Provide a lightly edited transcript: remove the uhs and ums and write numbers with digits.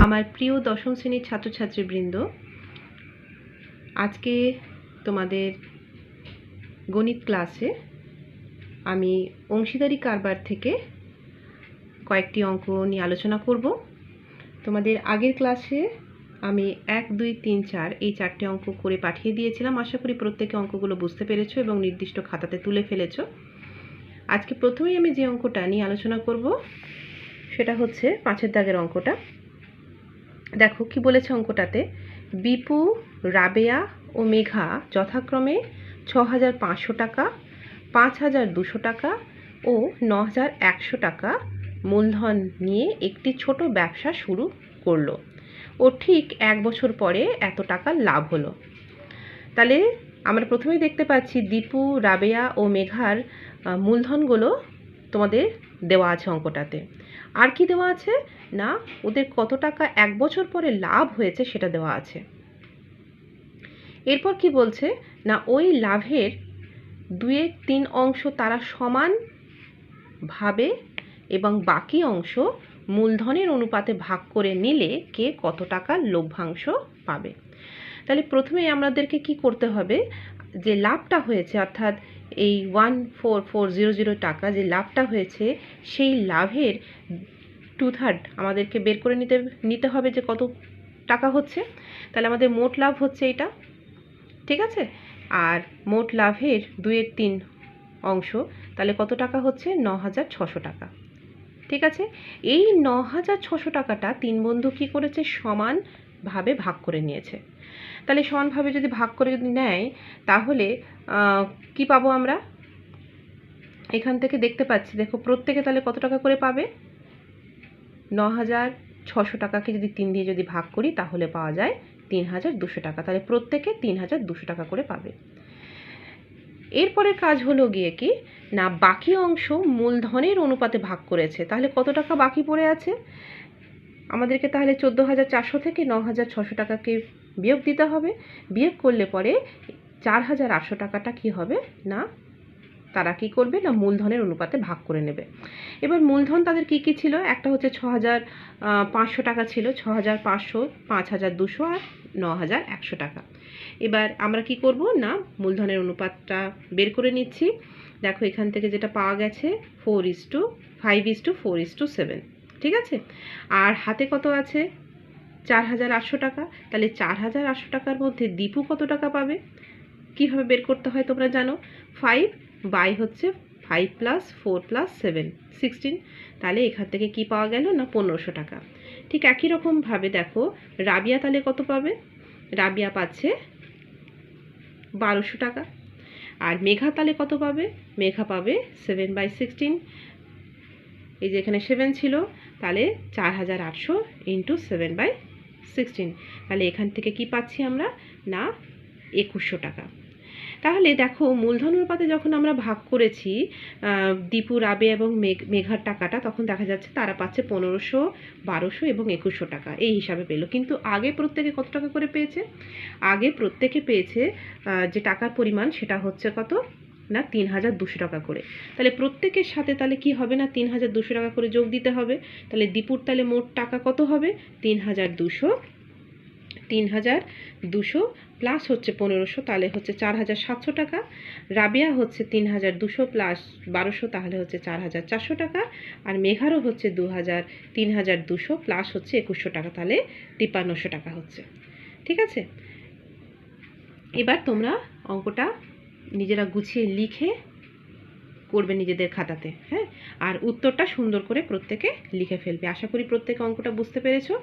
আমার প্রিয় দশম শ্রেণীর ছাত্রছাত্রীবৃন্দ, আজকে তোমাদের গণিত ক্লাসে আমি অংশীদারি কারবার থেকে কয়েকটি অঙ্ক নিয়ে আলোচনা করব। তোমাদের আগের ক্লাসে আমি 1, 2, 3, 4 এই 4টে অঙ্ক করে পাঠিয়ে দিয়েছিলাম। আশা করি প্রত্যেকে অঙ্কগুলো বুঝতে পেরেছো এবং নির্দিষ্ট খাতাতে তুলে ফেলেছো। আজকে প্রথমেই আমি যে অঙ্কটা নিয়ে আলোচনা করব সেটা হচ্ছে 5 দাগের অঙ্কটা। দেখো কি বলেছে অঙ্কটাতে, বিপু, রাবেয়া ও মেঘা যথাক্রমে 6,500 টাকা, 5,200 টাকা ও 9,100 টাকা মূলধন নিয়ে একটি ছোট ব্যবসা শুরু করলো ও ঠিক 1 বছর পরে এত টাকা লাভ হলো। তাহলে আমরা প্রথমেই দেখতে পাচ্ছি দীপু, রাবেয়া ও মেঘার মূলধনগুলো তোমাদের দেওয়া আছে অঙ্কটাতে। আর কি দেওয়া আছে না, ওদের কত টাকা 1 বছর পরে লাভ হয়েছে সেটা দেওয়া আছে। এরপর কি বলছে না, ওই লাভের 2/3 অংশ তারা সমান ভাবে এবং বাকি অংশ মূলধনের অনুপাতে ভাগ করে নিলে কে কত টাকা লভ্যাংশ পাবে। তাহলে প্রথমে আমাদেরকে কি করতে হবে, যে লাভটা হয়েছে অর্থাৎ এই 14400 টাকা যে লাভটা হয়েছে সেই লাভের 2/3 আমাদেরকে বের করে নিতে হবে যে কত টাকা হচ্ছে। তাহলে আমাদের মোট লাভ হচ্ছে এটা, ঠিক আছে। আর মোট লাভের 2/3 অংশ তাহলে কত টাকা হচ্ছে 9,600 টাকা, ঠিক আছে। এই 9,600 টাকাটা 3 বন্ধু কি করেছে, সমানভাবে ভাগ করে নিয়েছে। তাহলে সমানভাবে যদি ভাগ করে যদি নেয় তাহলে কি পাবো আমরা, এখান থেকে দেখতে পাচ্ছি, দেখো প্রত্যেকে তাহলে কত টাকা করে পাবে, 9,600 টাকাকে যদি 3 দিয়ে যদি ভাগ করি তাহলে পাওয়া যায় 3,200 টাকা। তাহলে প্রত্যেকে 3,200 টাকা করে পাবে। এরপরের কাজ হলো গিয়ে কি না, বাকি অংশ মূলধনের অনুপাতে ভাগ করেছে। তাহলে কত টাকা বাকি পড়ে আছে আমাদেরকে, তাহলে 14,400 থেকে 9,600 টাকাকে বিয়োগ দিতে হবে। বিয়োগ করলে পরে 4,800 টাকাটা কি হবে না, তারা কি করবে না মূলধনের অনুপাতে ভাগ করে নেবে। এবার মূলধন তাদের কি কি ছিল, একটা হচ্ছে 6,500 টাকা ছিল, 6,500, 5,200 আর 9,100 টাকা। এবার আমরা কি করব না, মূলধনের অনুপাতটা বের করে নিচ্ছি। দেখো এখান থেকে যেটা পাওয়া গেছে 5:4:7, ঠিক আছে। আর হাতে কত আছে 4,800 টাকা। তাহলে 4,800 টাকার মধ্যে দীপু কত টাকা পাবে, কিভাবে বের করতে হয় তোমরা জানো, 5 বাই হচ্ছে 5 + 4 + 7 16। তাহলে এখান থেকে কি পাওয়া গেল না 1,500 টাকা। ঠিক একই রকমভাবে দেখো রাবিয়া তাহলে কত পাবে, রাবিয়া পাচ্ছে 1,200 টাকা। আর মেঘা তাহলে কত পাবে, মেঘা পাবে 7/16। এই যে এখানে 7 ছিল, তাহলে 4,800 × 7/16। তাহলে এখান থেকে কি পাচ্ছি আমরা না 2,100 টাকা। তাহলে দেখো মূলধন অনুপাতে যখন আমরা ভাগ করেছি দীপু, রাবে এবং মেঘার টাকাটা, তখন দেখা যাচ্ছে তারা পাচ্ছে 1,500, 1,200 এবং 2,100 টাকা এই হিসাবে পেলো। কিন্তু আগে প্রত্যেকে কত টাকা করে পেয়েছে, আগে প্রত্যেকে পেয়েছে যে টাকার পরিমাণ সেটা হচ্ছে কত না 3,200 টাকা করে। তাহলে প্রত্যেকের সাথে তাহলে কি হবে না 3,200 টাকা করে যোগ দিতে হবে। তাহলে দীপুর তাহলে মোট টাকা কত হবে 3,200 প্লাস হচ্ছে 1,500, তাহলে হচ্ছে 4,700 টাকা। রাবিয়া হচ্ছে 3,200 প্লাস 1,200, তাহলে হচ্ছে 4,400 টাকা। আর মেঘারও হচ্ছে 3,200 প্লাস হচ্ছে 2,100 টাকা, তাহলে 5,300 টাকা হচ্ছে, ঠিক আছে। এবার তোমরা অঙ্কটা নিজেরা গুছিয়ে লিখে করবে নিজেদের খাতাতে, হ্যাঁ। আর উত্তরটা সুন্দর করে প্রত্যেকে লিখে ফেলবে। আশা করি প্রত্যেকে অঙ্কটা বুঝতে পেরেছো।